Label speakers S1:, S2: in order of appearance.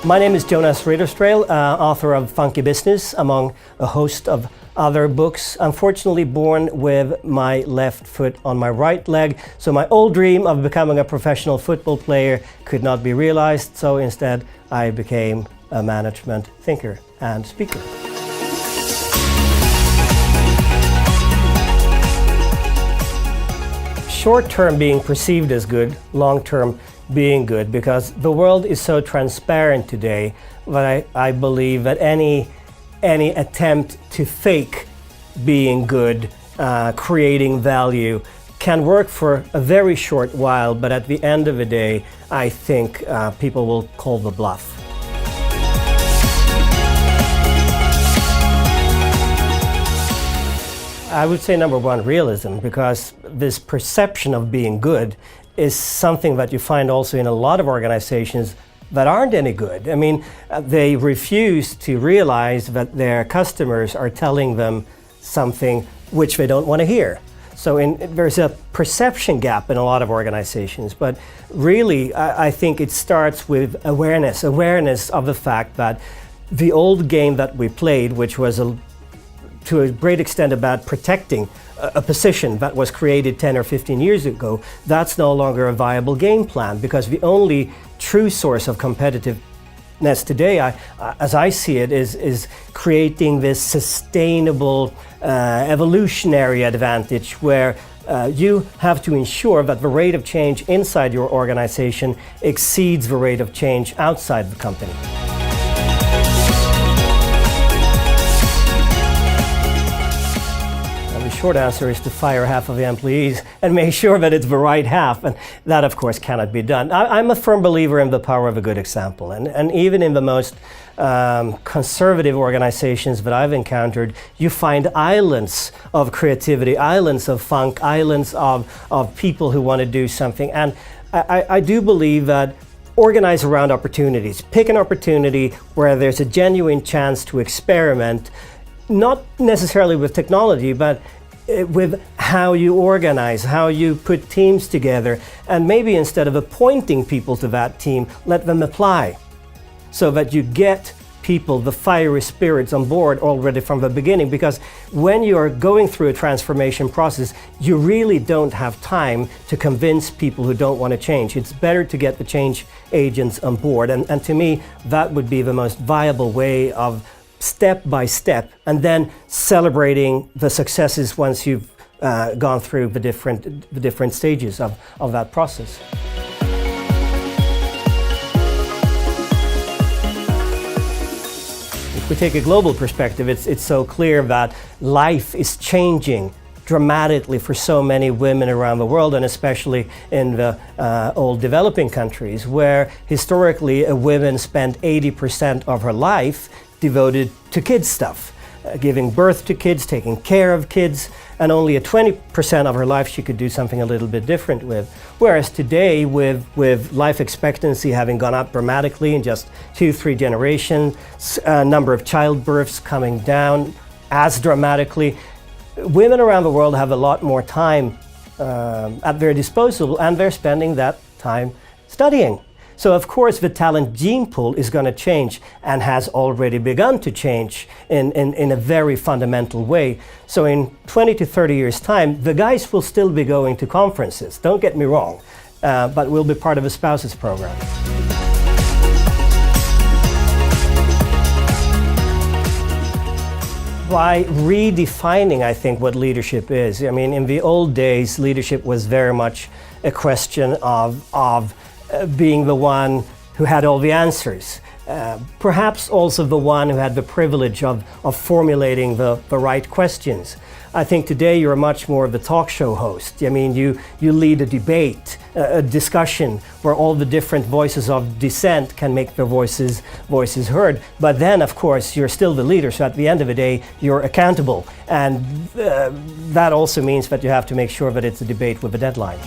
S1: My name is Jonas Ridderstråle, author of Funky Business, among a host of other books. Unfortunately born with my left foot on my right leg, so my old dream of becoming a professional football player could not be realized, so instead I became a management thinker and speaker. Short-term being perceived as good, long-term being good, because the world is so transparent today that I believe that any attempt to fake being good, creating value, can work for a very short while, but at the end of the day, I think people will call the bluff. I would say number one, realism, because this perception of being good is something that you find also in a lot of organizations that aren't any good. I mean, they refuse to realize that their customers are telling them something which they don't want to hear. So there's a perception gap in a lot of organizations, but really I think it starts with awareness of the fact that the old game that we played, which was to a great extent about protecting a position that was created 10 or 15 years ago, that's no longer a viable game plan, because the only true source of competitiveness today, as I see it, is creating this sustainable evolutionary advantage where you have to ensure that the rate of change inside your organization exceeds the rate of change outside the company. The short answer is to fire half of the employees and make sure that it's the right half, and that of course cannot be done. I'm a firm believer in the power of a good example, and even in the most conservative organizations that I've encountered, you find islands of creativity, islands of funk, islands of people who want to do something, and I do believe that organize around opportunities. Pick an opportunity where there's a genuine chance to experiment, not necessarily with technology, but with how you organize, how you put teams together, and maybe instead of appointing people to that team, let them apply, so that you get people, the fiery spirits on board already from the beginning, because when you're going through a transformation process, you really don't have time to convince people who don't want to change. It's better to get the change agents on board, and to me, that would be the most viable way of step by step, and then celebrating the successes once you've gone through the different stages of that process. If we take a global perspective, it's so clear that life is changing dramatically for so many women around the world, and especially in the old developing countries, where historically a woman spent 80% of her life devoted to kids stuff, giving birth to kids, taking care of kids, and only at 20% of her life she could do something a little bit different with. Whereas today, with life expectancy having gone up dramatically in just 2-3 generations, number of childbirths coming down as dramatically, women around the world have a lot more time at their disposal, and they're spending that time studying. So of course the talent gene pool is going to change, and has already begun to change in a very fundamental way. So in 20 to 30 years' time, the guys will still be going to conferences, don't get me wrong, but will be part of a spouses program. By redefining, I think, what leadership is. I mean, in the old days, leadership was very much a question of being the one who had all the answers. Perhaps also the one who had the privilege of formulating the right questions. I think today you're much more of the talk show host. I mean, you lead a debate, a discussion where all the different voices of dissent can make their voices heard. But then, of course, you're still the leader, so at the end of the day, you're accountable. And that also means that you have to make sure that it's a debate with a deadline.